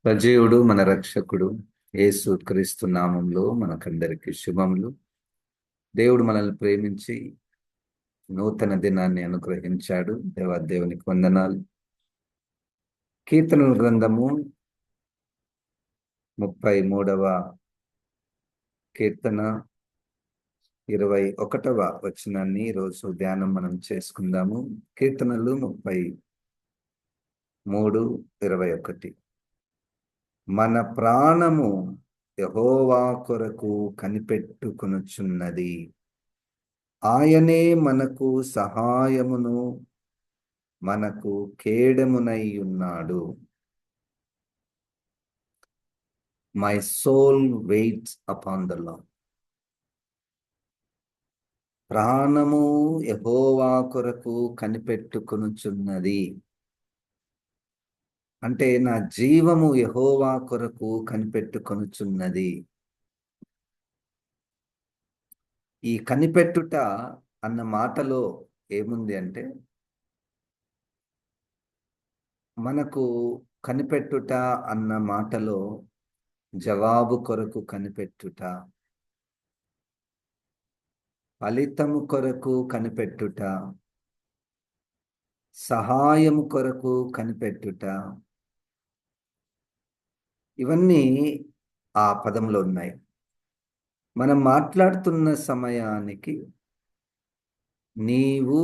సజీవుడు మన రక్షకుడు యేసు క్రీస్తు నామంలో మనకందరికి శుభములు. దేవుడు మనల్ని ప్రేమించి నూతన దినాన్ని అనుగ్రహించాడు. దేవునికి వందనాలు. కీర్తనల గ్రంథము 33వ కీర్తన 21వ వచనాన్ని ఈరోజు ధ్యానం మనం చేసుకుందాము. కీర్తనలు 33:21. మన ప్రాణము యెహోవా కొరకు కనిపెట్టుకొనుచున్నది, ఆయనే మనకు సహాయమును మనకు కేడమునై ఉన్నాడు. My soul waits upon the Lord. ప్రాణము యెహోవా కొరకు కనిపెట్టుకొనుచున్నది అంటే నా జీవము యెహోవా కొరకు కనిపెట్టుకొనుచున్నది. ఈ కనిపెట్టుట అన్న మాటలో ఏముంది అంటే, మనకు కనిపెట్టుట అన్న మాటలో జవాబు కొరకు కనిపెట్టుట, ఫలితము కొరకు కనిపెట్టుట, సహాయము కొరకు కనిపెట్టుట, ఇవన్నీ ఆ పదంలో ఉన్నాయి. మనం మాట్లాడుతున్న సమయానికి నీవు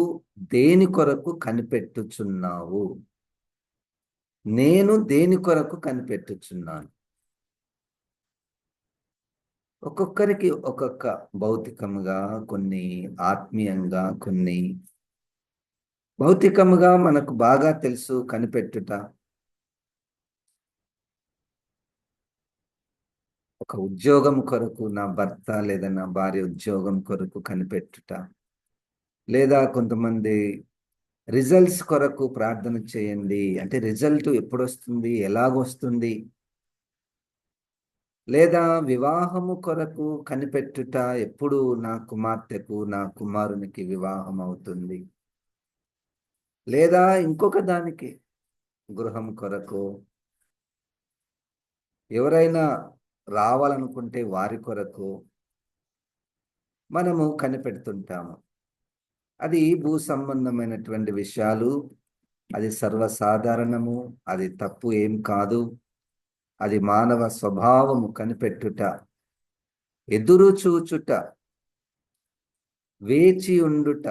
దేని కొరకు కనిపెట్టుచున్నావు, నేను దేని కొరకు కనిపెట్టుచున్నాను. ఒక్కొక్కరికి ఒక్కొక్క భౌతికముగా, కొన్ని ఆత్మీయంగా, కొన్ని భౌతికముగా మనకు బాగా తెలుసు కనిపెట్టుట. ఒక ఉద్యోగం కొరకు, నా భర్త లేదా నా భార్య ఉద్యోగం కొరకు కనిపెట్టుట, లేదా కొంతమంది రిజల్ట్స్ కొరకు ప్రార్థన చేయండి అంటే రిజల్ట్ ఎప్పుడు వస్తుంది, ఎలాగొస్తుంది, లేదా వివాహము కొరకు కనిపెట్టుట, ఎప్పుడు నా కుమార్తెకు నా కుమారునికి వివాహం అవుతుంది, లేదా ఇంకొక దానికి గృహం కొరకు, ఎవరైనా రావాలనుకుంటే వారి కొరకు మనము కనిపెడుతుంటాము. అది భూ సంబంధమైనటువంటి విషయాలు, అది సర్వసాధారణము, అది తప్పు ఏం కాదు. అది మానవ స్వభావము. కనిపెట్టుట, ఎదురు చూచుట, వేచి ఉండుట,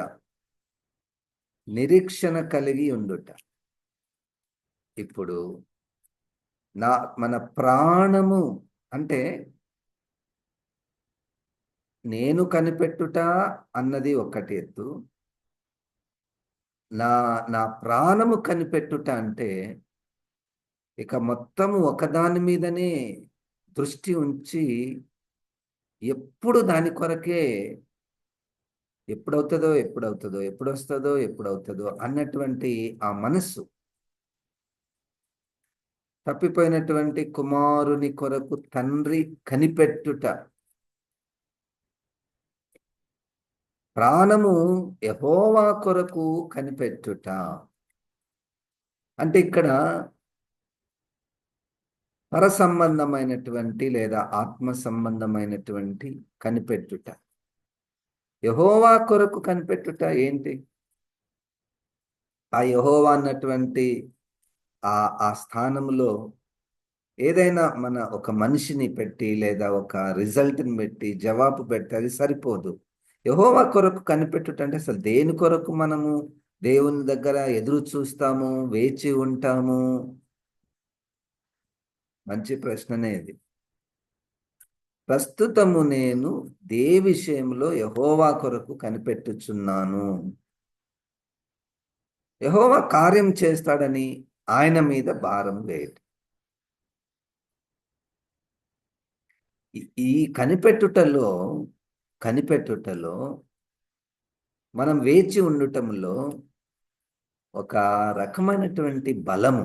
నిరీక్షణ కలిగి ఉండుట. ఇప్పుడు మన ప్రాణము అంటే నేను కనిపెట్టుట అన్నది ఒకటి ఎత్తు, నా నా ప్రాణము కనిపెట్టుట అంటే ఇక మొత్తము ఒకదాని మీదనే దృష్టి ఉంచి ఎప్పుడు దాని కొరకే, ఎప్పుడవుతుందో అన్నటువంటి ఆ మనస్సు. తప్పిపోయినటువంటి కుమారుని కొరకు తండ్రి కనిపెట్టుట. ప్రాణము యెహోవా కొరకు కనిపెట్టుట అంటే ఇక్కడ పర సంబంధమైనటువంటి లేదా ఆత్మ సంబంధమైనటువంటి కనిపెట్టుట. యెహోవా కొరకు కనిపెట్టుట ఏంటి? ఆ యెహోవా అన్నటువంటి ఆ స్థానంలో ఏదైనా మన ఒక మనిషిని పెట్టి లేదా ఒక రిజల్ట్ని పెట్టి జవాబు పెట్టి అది సరిపోదు. యెహోవా కొరకు కనిపెట్టుట అంటే అసలు దేని కొరకు మనము దేవుని దగ్గర ఎదురు చూస్తాము, వేచి ఉంటాము? మంచి ప్రశ్ననే ఇది. ప్రస్తుతము నేను దే విషయంలో యెహోవా కొరకు కనిపెట్టుచున్నాను. యెహోవా కార్యం చేస్తాడని ఆయన మీద భారం వేయటం. ఈ కనిపెట్టుటలో మనం వేచి ఉండటంలో ఒక రకమైనటువంటి బలము.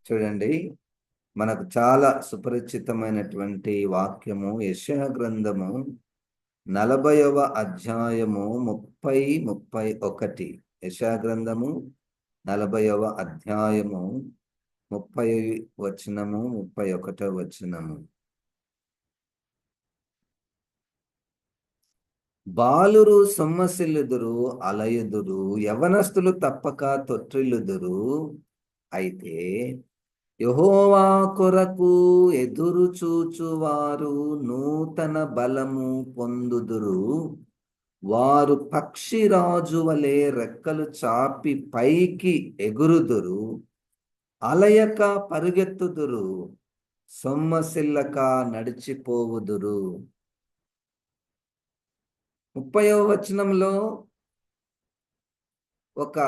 చూడండి, మనకు చాలా సుపరిచితమైనటువంటి వాక్యము యెషయా గ్రంథము 40వ అధ్యాయము 30-31. యెషయా గ్రంథము 40వ అధ్యాయము 30 వచనము, 31 వచనము. బాలురు సొమ్మసిల్లుదురు, అలయుదురు, యవనస్తులు తప్పక తొట్టిల్లుదురు. అయితే యెహోవా కొరకు ఎదురు చూచువారు నూతన బలము పొందుదురు. వారు పక్షిరాజు వలె రెక్కలు చాపి పైకి ఎగురుదురు. అలయక పరుగెత్తుదురు, సొమ్మసిల్లక నడిచిపోవుదురు. 30వ వచనంలో ఒక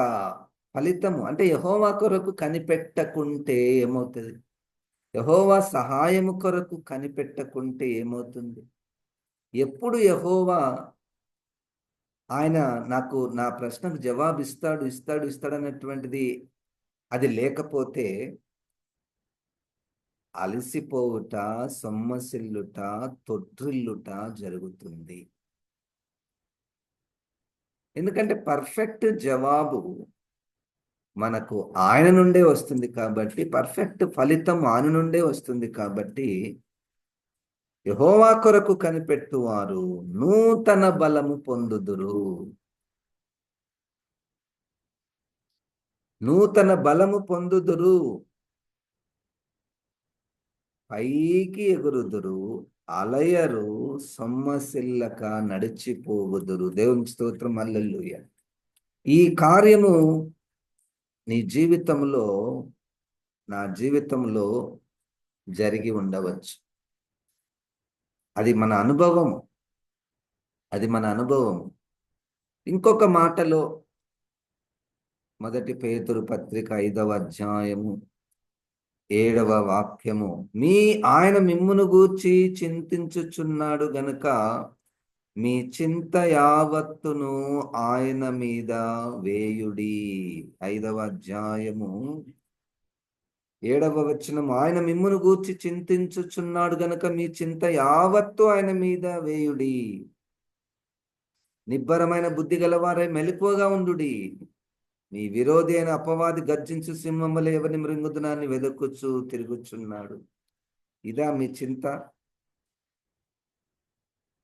ఫలితము, అంటే యెహోవా కొరకు కనిపెట్టకుంటే ఏమవుతుంది? యెహోవా సహాయము కొరకు కనిపెట్టకుంటే ఏమవుతుంది? ఎప్పుడు యెహోవా ఆయన నాకు నా ప్రశ్నకు జవాబు ఇస్తాడు అన్నటువంటిది అది లేకపోతే అలసిపోవుట, సొమ్మసిల్లుట, తొట్రిల్లుట జరుగుతుంది. ఎందుకంటే పర్ఫెక్ట్ జవాబు మనకు ఆయన నుండే వస్తుంది కాబట్టి, పర్ఫెక్ట్ ఫలితం ఆయన నుండే వస్తుంది కాబట్టి, యెహోవా కొరకు కనిపెట్టువారు నూతన బలము పొందుదురు. నూతన బలము పొందుదురు, పైకి ఎగురుదురు, అలయరు, సొమ్మసిల్లక నడిచిపోవుదురు. దేవుని స్తోత్రం, హల్లెలూయా. ఈ కార్యము నీ జీవితంలో, నా జీవితంలో జరిగి ఉండవచ్చు. అది మన అనుభవం. అది మన అనుభవం. ఇంకొక మాటలో 1 పేతురు పత్రిక 5వ అధ్యాయము 7వ వాక్యము, ఆయన మిమ్మును గూర్చి చింతించుచున్నాడు గనుక మీ చింత యావత్తును ఆయన మీద వేయుడి. 5వ అధ్యాయము 7వ వచనం, ఆయన మిమ్మును గూర్చి చింతించుచున్నాడు గనుక మీ చింత యావత్తు ఆయన మీద వేయుడి. నిబ్బరమైన బుద్ధి గలవారై మెలకువగా ఉండుడి. మీ విరోధి అయిన అపవాది గర్జించు సింహం వలె ఎవరిని మృంగుదునని వెదకుచు తిరుగుచున్నాడు. ఇదా మీ చింత?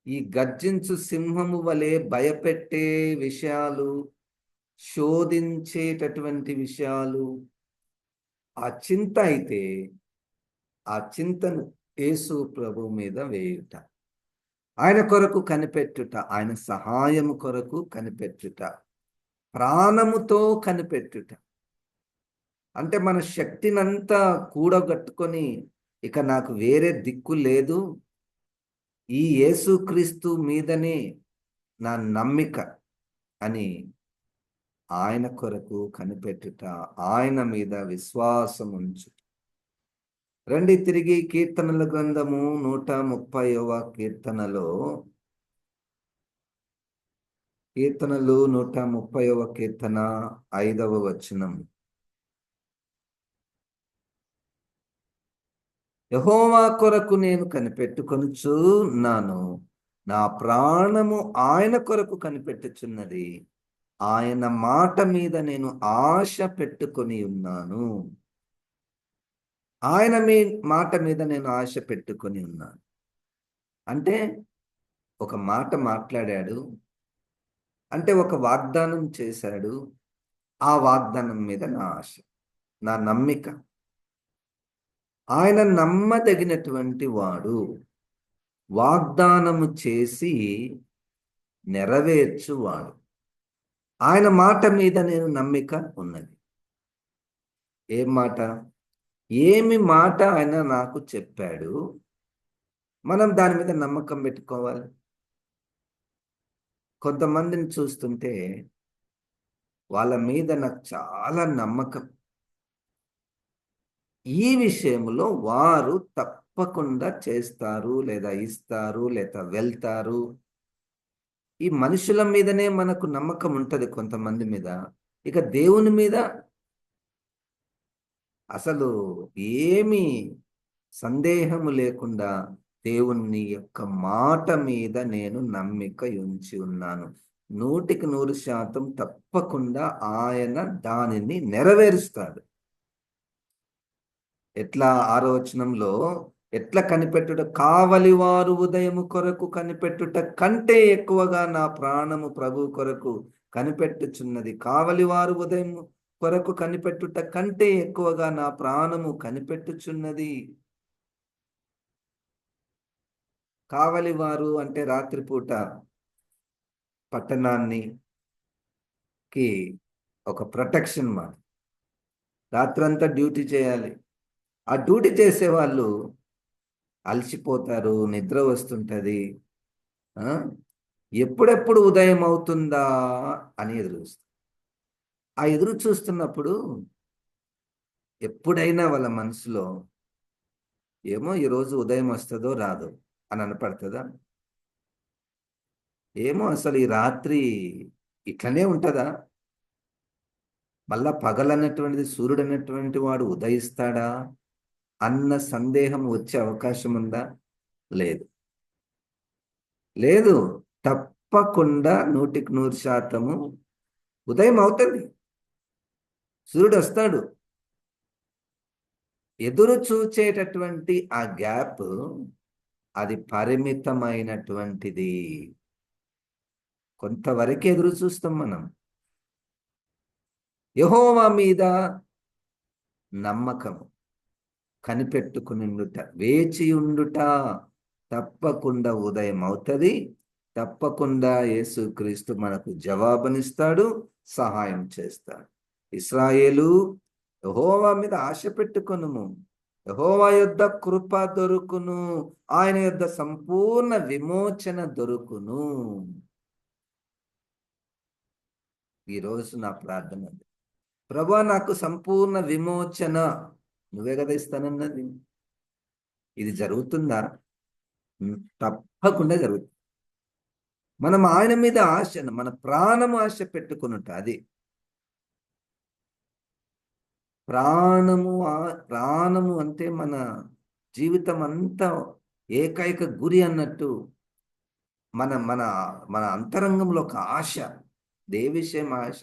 ఈ గర్జించు సింహము వలె భయపెట్టే విషయాలు, శోధించేటటువంటి విషయాలు ఆ చింత అయితే, ఆ చింతను యేసు ప్రభు మీద వేయుట, ఆయన కొరకు కనిపెట్టుట, ఆయన సహాయము కొరకు కనిపెట్టుట, ప్రాణముతో కనిపెట్టుట. అంటే మన శక్తినంతా కూడగట్టుకొని ఇక నాకు వేరే దిక్కు లేదు, ఈ యేసుక్రీస్తు మీదనే నా నమ్మిక అని ఆయన కొరకు కనిపెట్టుట, ఆయన మీద విశ్వాసం ఉంచు. రండి తిరిగి కీర్తనల గ్రంథము 130వ కీర్తనలో, కీర్తనలు 130వ కీర్తన 5వ వచనం. యెహోవా కొరకు నేను కనిపెట్టుకొనుచు ఉన్నాను, నా ప్రాణము ఆయన కొరకు కనిపెట్టుచున్నది, ఆయన మాట మీద నేను ఆశ పెట్టుకొని ఉన్నాను. ఆయన మాట మీద నేను ఆశ పెట్టుకొని ఉన్నాను అంటే, ఒక మాట మాట్లాడాడు అంటే, ఒక వాగ్దానం చేశాడు, ఆ వాగ్దానం మీద నా ఆశ, నా నమ్మిక. ఆయన నమ్మదగినటువంటి వాడు, వాగ్దానము చేసి నెరవేర్చువాడు. ఆయన మాట మీద నేను నమ్మిక ఉన్నది. ఏం మాట? ఏమి మాట ఆయన నాకు చెప్పాడు, మనం దాని మీద నమ్మకం పెట్టుకోవాలి. కొంతమందిని చూస్తుంటే వాళ్ళ మీద నాకు చాలా నమ్మకం, ఈ విషయంలో వారు తప్పకుండా చేస్తారు, లేదా ఇస్తారు, లేదా వెళ్తారు. ఈ మనుషుల మీదనే మనకు నమ్మకం ఉంటది కొంతమంది మీద, ఇక దేవుని మీద అసలు ఏమీ సందేహము లేకుండా దేవుని యొక్క మాట మీద నేను నమ్మిక ఉంచి ఉన్నాను. 100% తప్పకుండా ఆయన దానిని నెరవేరుస్తాడు. ఎట్లా 6వ వచనంలో ఎట్లా కనిపెట్టుట, కావలి వారు ఉదయము కొరకు కనిపెట్టుట కంటే ఎక్కువగా నా ప్రాణము ప్రభు కొరకు కనిపెట్టుచున్నది. కావలి వారు ఉదయం కొరకు కనిపెట్టుట కంటే ఎక్కువగా నా ప్రాణము కనిపెట్టుచున్నది. కావలి వారు అంటే రాత్రిపూట పట్టణాన్ని కి ఒక ప్రొటెక్షన్ మాట. రాత్రంతా డ్యూటీ చేయాలి. ఆ డ్యూటీ చేసే వాళ్ళు అలసిపోతారు, నిద్ర వస్తుంటది. ఆ ఎప్పుడెప్పుడు ఉదయం అవుతుందా అని ఎదురు చూస్తారు. ఆ ఎదురు చూస్తున్నప్పుడు ఎప్పుడైనా వాళ్ళ మనసులో ఏమో ఈరోజు ఉదయం వస్తుందో రాదో అని అనపడుతుందా? ఏమో అసలు ఈ రాత్రి ఇట్లనే ఉంటుందా? మళ్ళా పగలన్నటువంటిది, సూర్యుడు అన్నటువంటి వాడు ఉదయిస్తాడా అన్న సందేహం వచ్చే అవకాశం ఉందా? లేదు. లేదు. తప్పకుండా 100% ఉదయం అవుతుంది, సూర్యుడు వస్తాడు. ఎదురు చూచేటటువంటి ఆ గ్యాప్ అది పరిమితమైనటువంటిది. కొంతవరకు ఎదురు చూస్తాం మనం. యెహోవా మీద నమ్మకం, కనిపెట్టుకునిండుట, వేచి ఉండుట. తప్పకుండా ఉదయం అవుతుంది. తప్పకుండా యేసుక్రీస్తు మనకు జవాబునిస్తాడు, సహాయం చేస్తాడు. ఇశ్రాయేలు, యెహోవా మీద ఆశ పెట్టుకొనుము. యెహోవా యొద్ద కృప దొరుకును, ఆయన యొద్ద సంపూర్ణ విమోచన దొరుకును. ఈరోజు నా ప్రార్థన అది. ప్రభువా, నాకు సంపూర్ణ విమోచన నువ్వే కదా ఇస్తానన్నది. ఇది జరుగుతుందా? తప్పకుండా జరుగుతుంది. మనం ఆయన మీద ఆశను, మన ప్రాణము ఆశ పెట్టుకున్నట్టు అది ప్రాణము. ప్రాణము అంటే మన జీవితం అంతా ఏకైక గురి అన్నట్టు మన మన మన అంతరంగంలో ఒక ఆశ, ఏ విషయం ఆశ?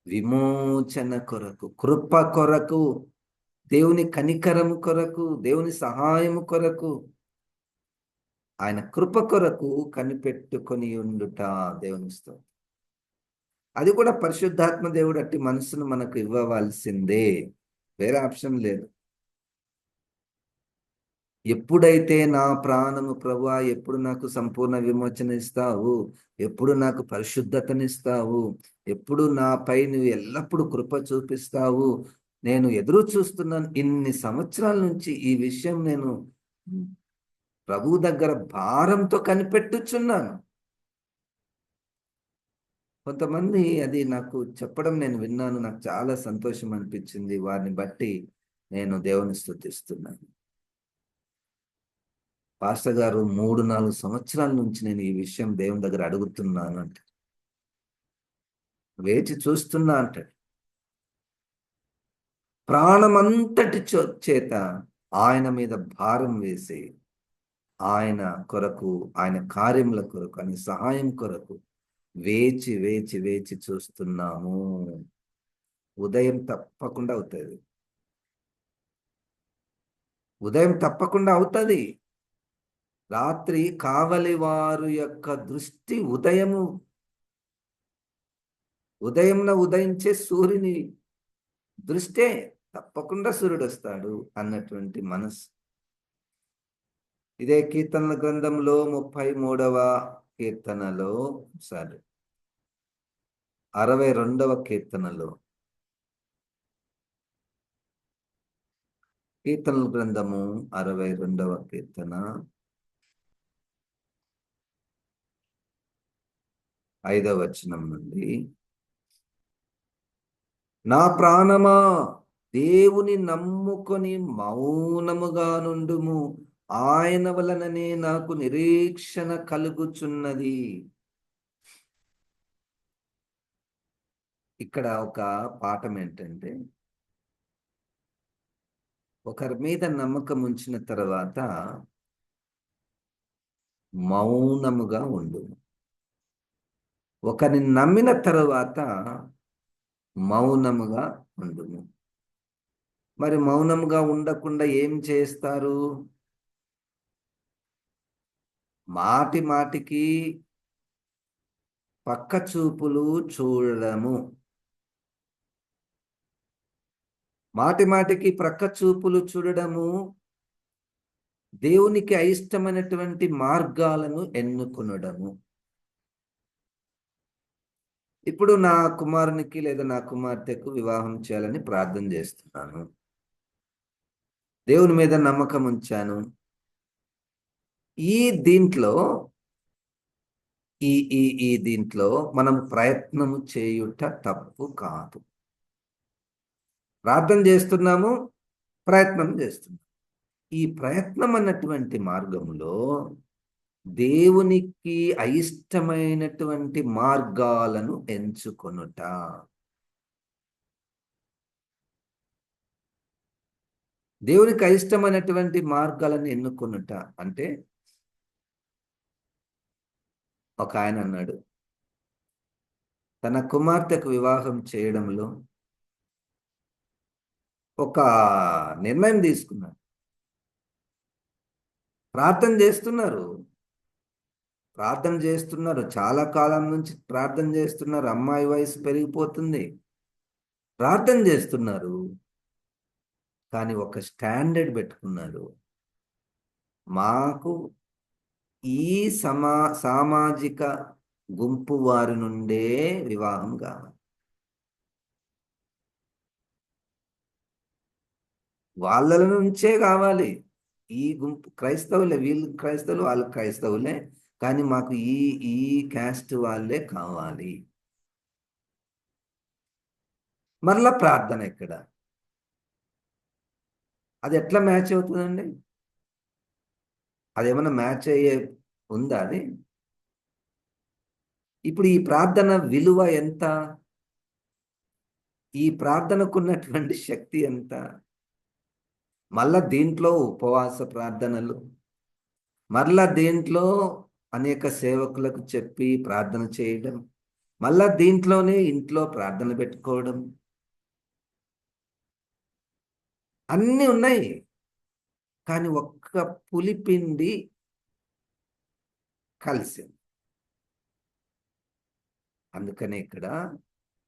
విమోచన కొరకు, కృప కొరకు, దేవుని కనికరము కొరకు, దేవుని సహాయము కొరకు, ఆయన కృప కొరకు కనిపెట్టుకొని ఉండుట. దేవుని స్తోత్రం. అది కూడా పరిశుద్ధాత్మ దేవుడు అట్టి మనసును మనకు ఇవ్వవలసిందే, వేరే ఆప్షన్ లేదు. ఎప్పుడైతే నా ప్రాణము ప్రభువా, ఎప్పుడు నాకు సంపూర్ణ విమోచన ఇస్తావు, ఎప్పుడు నాకు పరిశుద్ధతనిస్తావు, ఎప్పుడు నాపై నువ్వు ఎల్లప్పుడూ కృప చూపిస్తావు, నేను ఎదురు చూస్తున్నాను. ఇన్ని సంవత్సరాల నుంచి ఈ విషయం నేను ప్రభువు దగ్గర భారంతో కనిపెట్టుచున్నాను. కొంతమంది అది నాకు చెప్పడం నేను విన్నాను, నాకు చాలా సంతోషం అనిపించింది. వారిని బట్టి నేను దేవుని స్తుతిస్తున్నాను. పాస్టర్ గారు, 3-4 సంవత్సరాల నుంచి నేను ఈ విషయం దేవుని దగ్గర అడుగుతున్నాను అంటే, వేచి చూస్తున్నా అంటాడు. ప్రాణమంతటి చేత ఆయన మీద భారం వేసి, ఆయన కొరకు, ఆయన కార్యముల కొరకు, ఆయన సహాయం కొరకు వేచి వేచి వేచి చూస్తున్నాము. ఉదయం తప్పకుండా అవుతుంది. ఉదయం తప్పకుండా అవుతుంది. రాత్రి కావలి వారు యొక్క దృష్టి ఉదయంన ఉదయించే సూర్యుని దృష్టే. తప్పకుండా సూర్యుడు వస్తాడు అన్నటువంటి మనసు. ఇదే కీర్తనల గ్రంథంలో 33వ కీర్తనలో, సారీ 62వ కీర్తనలో, కీర్తనల గ్రంథము 62వ కీర్తన 5వ వచనం నుండి, నా ప్రాణమా దేవుని నమ్ముకొని మౌనముగా నుండుము, ఆయన వలననే నాకు నిరీక్షణ కలుగుచున్నది. ఇక్కడ ఒక పాఠం ఏంటంటే, ఒకరి మీద నమ్మకం ఉంచిన తర్వాత మౌనముగా ఉండు. ఒకరిని నమ్మిన తర్వాత మౌనముగా ఉండుము. మరి మౌనంగా ఉండకుండా ఏం చేస్తారు? మాటి మాటికి పక్క చూపులు చూడడము. మాటి మాటికి ప్రక్క చూపులు చూడడము, దేవునికి అయిష్టమైనటువంటి మార్గాలను ఎన్నుకొనడము. ఇప్పుడు నా కుమారునికి లేదా నా కుమార్తెకు వివాహం చేయాలని ప్రార్థన చేస్తున్నాను. దేవుని మీద నమ్మకం ఉంచాను. ఈ దీంట్లో ఈ ఈ ఈ దీంట్లో మనం ప్రయత్నము చేయుట తప్పు కాదు. ప్రార్థన చేస్తున్నాము, ప్రయత్నం చేస్తున్నాం. ఈ ప్రయత్నం అన్నటువంటి మార్గంలో దేవునికి అయిష్టమైనటువంటి మార్గాలను ఎంచుకొనుట. దేవునికి అయిష్టమైనటువంటి మార్గాలను ఎన్నుకొనుట అంటే, ఒక ఆయన అన్నాడు, తన కుమార్తెకు వివాహం చేయడంలో ఒక నిర్ణయం తీసుకున్నాడు. ప్రార్థన చేస్తున్నారు. ప్రార్థన చేస్తున్నారు. చాలా కాలం నుంచి ప్రార్థన చేస్తున్నారు. అమ్మాయి వయసు పెరిగిపోతుంది. ప్రార్థన చేస్తున్నారు. కానీ ఒక స్టాండర్డ్ పెట్టుకున్నారు. మాకు ఈ సామాజిక గుంపు వారి నుండే వివాహం కావాలి. వాళ్ళ నుంచే కావాలి. ఈ గుంపు క్రైస్తవులే, వీళ్ళు క్రైస్తవులు, వాళ్ళు క్రైస్తవులే, కానీ మాకు ఈ ఈ క్యాస్ట్ వాళ్ళే కావాలి. మరలా ప్రార్థన ఎక్కడ? అది ఎట్లా మ్యాచ్ అవుతుందండి? అదేమన్నా మ్యాచ్ అయ్యే ఉందా అది? ఇప్పుడు ఈ ప్రార్థన విలువ ఎంత? ఈ ప్రార్థనకున్నటువంటి శక్తి ఎంత? మళ్ళా దీంట్లో ఉపవాస ప్రార్థనలు, మరలా దీంట్లో అనేక సేవకులకు చెప్పి ప్రార్థన చేయడం, మళ్ళా దీంట్లోనే ఇంట్లో ప్రార్థన పెట్టుకోవడం, అన్నీ ఉన్నాయి. కానీ ఒక్క పులిపిండి కలిసింది. అందుకనే ఇక్కడ,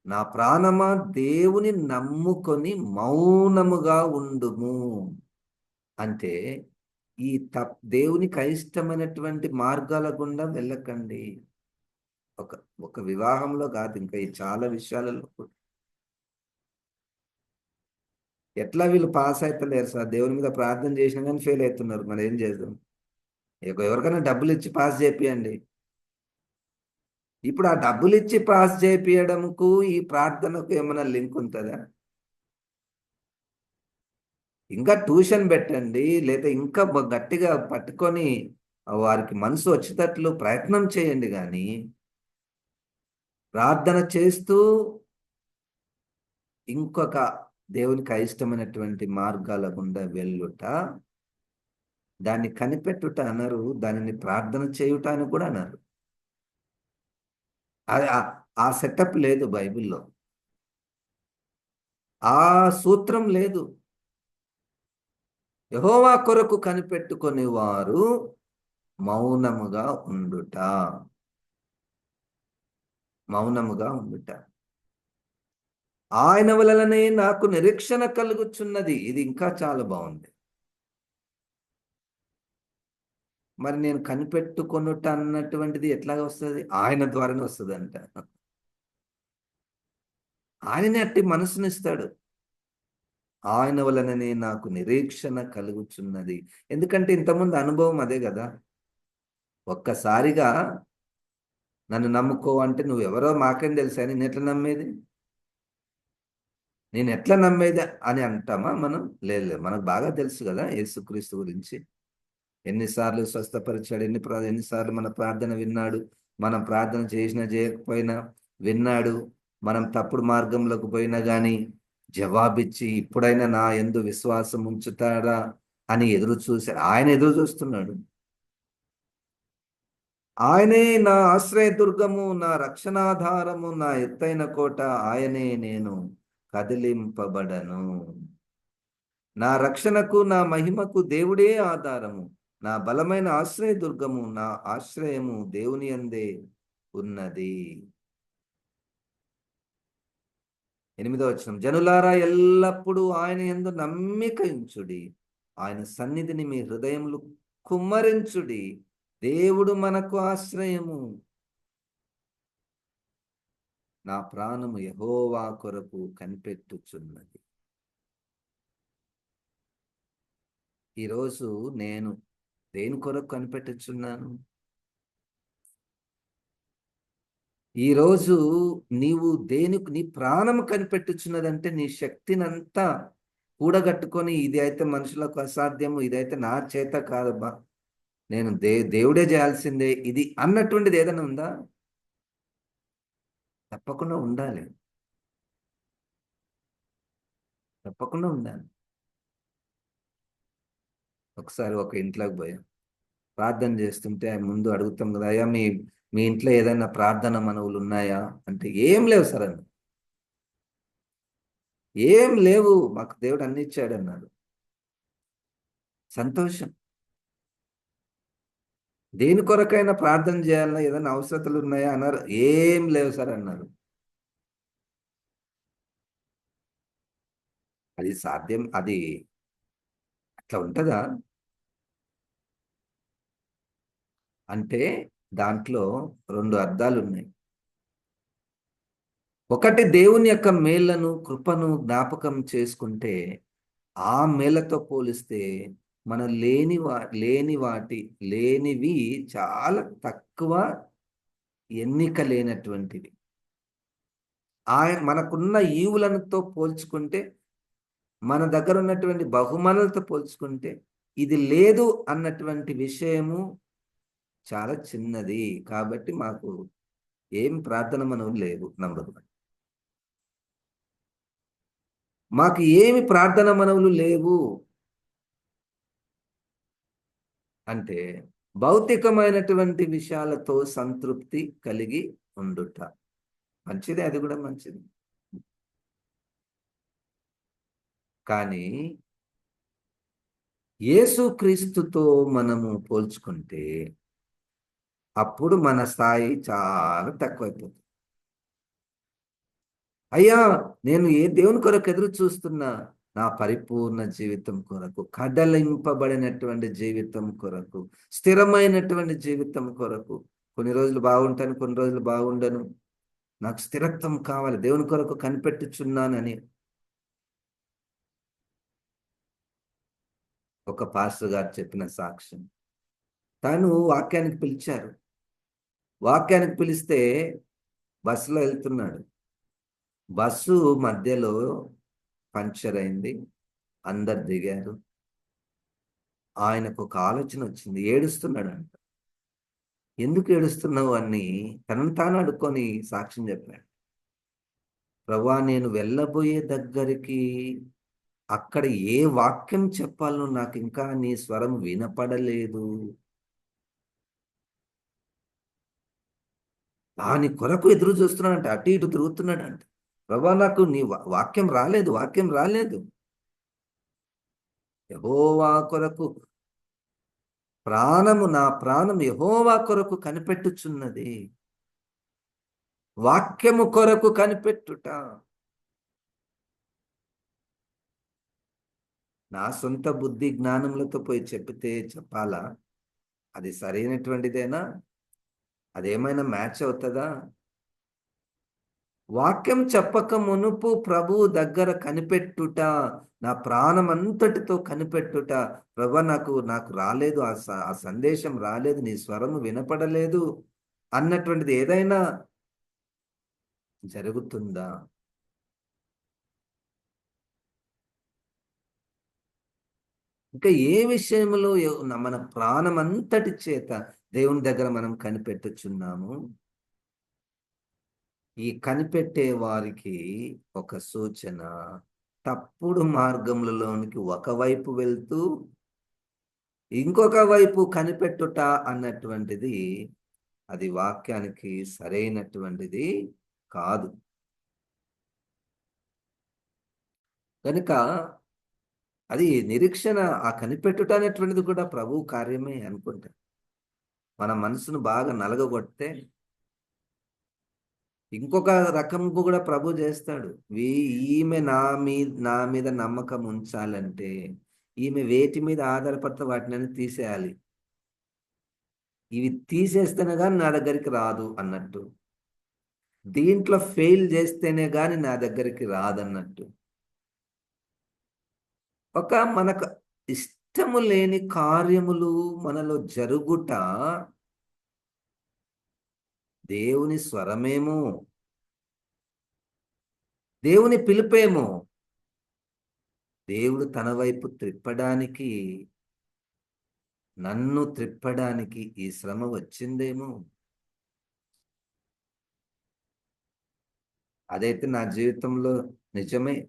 నా ప్రాణమా దేవుని నమ్ముకొని మౌనముగా ఉండుము అంటే, ఈ దేవునికి అయిష్టమైనటువంటి మార్గాల గుండా వెళ్ళకండి. ఒక ఒక వివాహంలో కాదు, ఇంకా ఈ చాలా విషయాలలో కూడా. ఎట్లా వీళ్ళు పాస్ అవుతలేరు సార్? దేవుని మీద ప్రార్థన చేసినా కానీ ఫెయిల్ అవుతున్నారు. మరి ఏం చేద్దాం? ఎవరికైనా డబ్బులు ఇచ్చి పాస్ చేపియండి. ఇప్పుడు ఆ డబ్బులు ఇచ్చి పాస్ చేపియడంకు ఈ ప్రార్థనకు ఏమైనా లింక్ ఉంటుందా? ఇంకా ట్యూషన్ పెట్టండి, లేదా ఇంకా గట్టిగా పట్టుకొని వారికి మనసు వచ్చేటట్లు ప్రయత్నం చేయండి. కానీ ప్రార్థన చేస్తూ ఇంకొక దేవునికి అయిష్టమైనటువంటి మార్గాల గుండా వెళ్ళుట, దాన్ని కనిపెట్టుట అనరు, దానిని ప్రార్థన చేయుట అని కూడా అన్నారు. అది ఆ సెటప్ లేదు బైబిల్లో. ఆ సూత్రం లేదు. యెహోవా కొరకు కనిపెట్టుకొని వారు మౌనముగా ఉండుట. మౌనముగా ఉండుట. ఆయన వలననే నాకు నిరీక్షణ కలుగుచున్నది. ఇది ఇంకా చాలా బాగుంది. మరి నేను కనిపెట్టుకొనుట అన్నటువంటిది ఎట్లాగ వస్తుంది? ఆయన ద్వారానే వస్తుందంట. ఆయననే అట్టి మనసునిస్తాడు. ఆయన వలననే నాకు నిరీక్షణ కలుగుచున్నది. ఎందుకంటే ఇంతకుముందు అనుభవం అదే కదా. ఒక్కసారిగా నన్ను నమ్ముకో అంటే, నువ్వెవరో మాకేం తెలుసా? నేను ఎట్లా నమ్మేది అని అంటామా మనం? లేదు లేదు, మనకు బాగా తెలుసు కదా యేసుక్రీస్తు గురించి. ఎన్నిసార్లు స్వస్థపరిచాడు, ఎన్నిసార్లు మన ప్రార్థన విన్నాడు. మనం ప్రార్థన చేసినా చేయకపోయినా విన్నాడు. మనం తప్పుడు మార్గంలోకి పోయినా కానీ జవాబిచ్చి, ఇప్పుడైనా నా యందు విశ్వాసం ఉంచుతాడా అని ఎదురు చూశాడు. ఆయన ఎదురు చూస్తున్నాడు. ఆయనే నా ఆశ్రయదుర్గము, నా రక్షణాధారము, నా ఎత్తైన కోట. ఆయనే, నేను కదిలింపబడను. నా రక్షణకు నా మహిమకు దేవుడే ఆధారము. నా బలమైన ఆశ్రయదుర్గము, నా ఆశ్రయము దేవుని యందే ఉన్నది. 8వ వచనం, జనులారా ఎల్లప్పుడూ ఆయన యందు నమ్మిక ఉంచుడి. ఆయన సన్నిధిని మీ హృదయములు కుమ్మరించుడి. దేవుడు మనకు ఆశ్రయము. నా ప్రాణము యెహోవా కొరకు కనిపెట్టుచున్నది. ఈరోజు నేను దేని కొరకు కనిపెట్టుచున్నాను? ఈరోజు నీవు నీ ప్రాణం కనిపెట్టుచున్నదంటే నీ శక్తినంతా కూడగట్టుకొని, ఇది అయితే మనుషులకు అసాధ్యము, ఇదైతే నా చేత కాదబ్బా, నేను దేవుడే చేయాల్సిందే ఇది అన్నటువంటిది ఏదైనా ఉందా? తప్పకుండా ఉండాలి. తప్పకుండా ఉండాలి. ఒకసారి ఒక ఇంట్లోకి పోయాం. ప్రార్థన చేస్తుంటే ముందు అడుగుతాం కదా, అయ్యా మీ మీ ఇంట్లో ఏదైనా ప్రార్థన మనవులు ఉన్నాయా అంటే, ఏం లేవు సార్ అన్న. ఏం లేవు, మాకు దేవుడు అన్ని ఇచ్చాడు అన్నాడు. సంతోషం. దేని కొరకైనా ప్రార్థన చేయాలన్నా ఏదైనా అవసరతలు ఉన్నాయా అన్నారు, ఏం లేవు సార్ అన్నారు. అది సాధ్యం? అది అట్లా ఉంటుందా? అంటే దాంట్లో రెండు అర్థాలు ఉన్నాయి. ఒకటి, దేవుని యొక్క మేళ్లను కృపను జ్ఞాపకం చేసుకుంటే ఆ మేళ్లతో పోలిస్తే మన లేనివి చాలా తక్కువ, ఎన్నిక లేనటువంటివి. ఆయన మనకున్న ఈవులతో పోల్చుకుంటే, మన దగ్గర ఉన్నటువంటి బహుమానాలతో పోల్చుకుంటే, ఇది లేదు అన్నటువంటి విషయము చాలా చిన్నది. కాబట్టి మాకు ఏం ప్రార్థన మనం లేవు. నంబర్ 1, మాకు ఏమి ప్రార్థన మనవులు లేవు అంటే భౌతికమైనటువంటి విషయాలతో సంతృప్తి కలిగి ఉండుట. మంచిదే, అది కూడా మంచిది. కానీ యేసుక్రీస్తుతో మనము పోల్చుకుంటే అప్పుడు మన స్థాయి చాలా తక్కువైపోతుంది. అయ్యా, నేను ఏ దేవుని కొరకు ఎదురు చూస్తున్నా? నా పరిపూర్ణ జీవితం కొరకు, కడలింపబడినటువంటి జీవితం కొరకు, స్థిరమైనటువంటి జీవితం కొరకు. కొన్ని రోజులు బాగుంటాను, కొన్ని రోజులు బాగుండను. నాకు స్థిరత్వం కావాలి, దేవుని కొరకు కనిపెట్టుచున్నానని. ఒక పాస్టర్ గారు చెప్పిన సాక్ష్యం. తాను వాక్యానికి పిలిచారు. వాక్యానికి పిలిస్తే బస్సులో వెళ్తున్నాడు. బస్సు మధ్యలో పంక్చర్ అయింది. అందరు దిగారు. ఆయనకు ఒక ఆలోచన వచ్చింది. ఏడుస్తున్నాడంట. ఎందుకు ఏడుస్తున్నావు అని తనను తాను అడుక్కొని సాక్ష్యం చెప్పాడు. ప్రభువా, నేను వెళ్ళబోయే దగ్గరికి అక్కడ ఏ వాక్యం చెప్పాలో నాకు ఇంకా నీ స్వరం వినపడలేదు. దాని కొరకు ఎదురు చూస్తున్నాడంట. అటు ఇటు తిరుగుతున్నాడంట. ప్రభువా, నాకు నీ వాక్యం రాలేదు, వాక్యం రాలేదు. యెహోవా కొరకు నా ప్రాణం యెహోవా కొరకు కనిపెట్టుచున్నది. వాక్యము కొరకు కనిపెట్టుట. నా సొంత బుద్ధి జ్ఞానములతో పోయి చెప్పితే చెప్పాలా? అది సరైనటువంటిదేనా? అదేమైనా మ్యాచ్ అవుతుందా? వాక్యం చెప్పక మునుపు ప్రభువు దగ్గర కనిపెట్టుట, నా ప్రాణం అంతటితో కనిపెట్టుట. ప్రభు, నాకు నాకు రాలేదు, ఆ సందేశం రాలేదు, నీ స్వరము వినపడలేదు అన్నటువంటిది ఏదైనా జరుగుతుందా? ఇంకా ఏ విషయంలో మన ప్రాణం అంతటి చేత దేవుని దగ్గర మనం కనిపెట్టుచున్నాము? ఈ కనిపెట్టే వారికి ఒక సూచన, తప్పుడు మార్గములలోనికి ఒకవైపు వెళ్తూ ఇంకొక వైపు కనిపెట్టుట అన్నటువంటిది, అది వాక్యానికి సరైనటువంటిది కాదు. కనుక అది నిరీక్షణ, ఆ కనిపెట్టుట అనేటువంటిది కూడా ప్రభు కార్యమే అనుకుంటా. మన మనసును బాగా నలగగొడితే ఇంకొక రకంగా కూడా ప్రభు చేస్తాడు. ఈమె నా మీద నమ్మకం ఉంచాలంటే ఈమె వేటి మీద ఆధారపడితే వాటిని తీసేయాలి. ఇవి తీసేస్తేనే గాని నా దగ్గరికి రాదు అన్నట్టు. దీంట్లో ఫెయిల్ చేస్తేనే గాని నా దగ్గరికి రాదన్నట్టు. మనకు ఇష్టము లేని కార్యములు మనలో జరుగుట దేవుని స్వరమేమో, దేవుని పిలుపేమో, దేవుడు తన వైపు త్రిప్పడానికి, నన్ను త్రిప్పడానికి ఈ శ్రమ వచ్చిందేమో. అదైతే నా జీవితంలో నిజమే.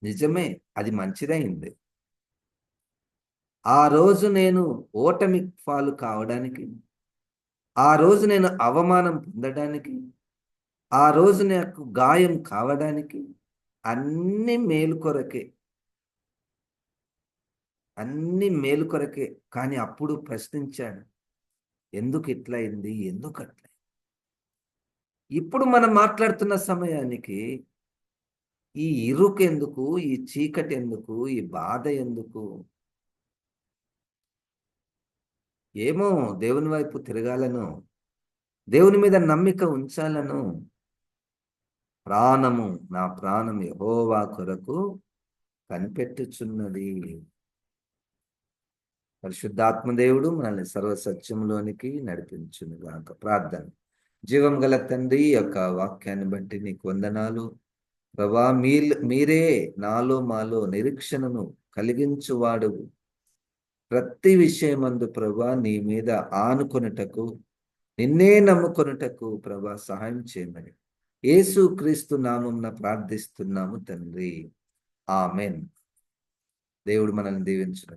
నిజమే. అది మంచిదయింది. ఆ రోజు నేను ఓటమి పాలు కావడానికి, ఆ రోజు నేను అవమానం పొందడానికి, ఆ రోజు నాకు గాయం కావడానికి అన్ని మేలు కొరకే. అన్ని మేలు కొరకే. కానీ అప్పుడు ప్రశ్నించాడు. ఎందుకు ఇట్లయింది? ఎందుకట్ల? ఇప్పుడు మనం మాట్లాడుతున్న సమయానికి ఈ ఇరుకెందుకు? ఈ చీకటెందుకు? ఈ బాధ ఎందుకు? ఏమో దేవుని వైపు తిరగాలను, దేవుని మీద నమ్మిక ఉంచాలను. నా ప్రాణం యెహోవా కొరకు కనిపెట్టుచున్నది. పరిశుద్ధాత్మ దేవుడు మనల్ని సర్వసత్యంలోనికి నడిపించునుగాక. ప్రార్థన. జీవం గల తండ్రి, ఈ యొక్క వాక్యాన్ని బట్టి నీకు వందనాలు. ప్రభా, మీరే నాలో మాలో నిరీక్షణను కలిగించువాడు. ప్రతి విషయమందు ప్రభా నీ మీద ఆనుకొనుటకు, నిన్నే నమ్ముకొనుటకు ప్రభా సహాయం చేయమని యేసు క్రీస్తు నామమున ప్రార్థిస్తున్నాము తండ్రి. ఆమెన్. దేవుడు మనల్ని దీవించునుగాక.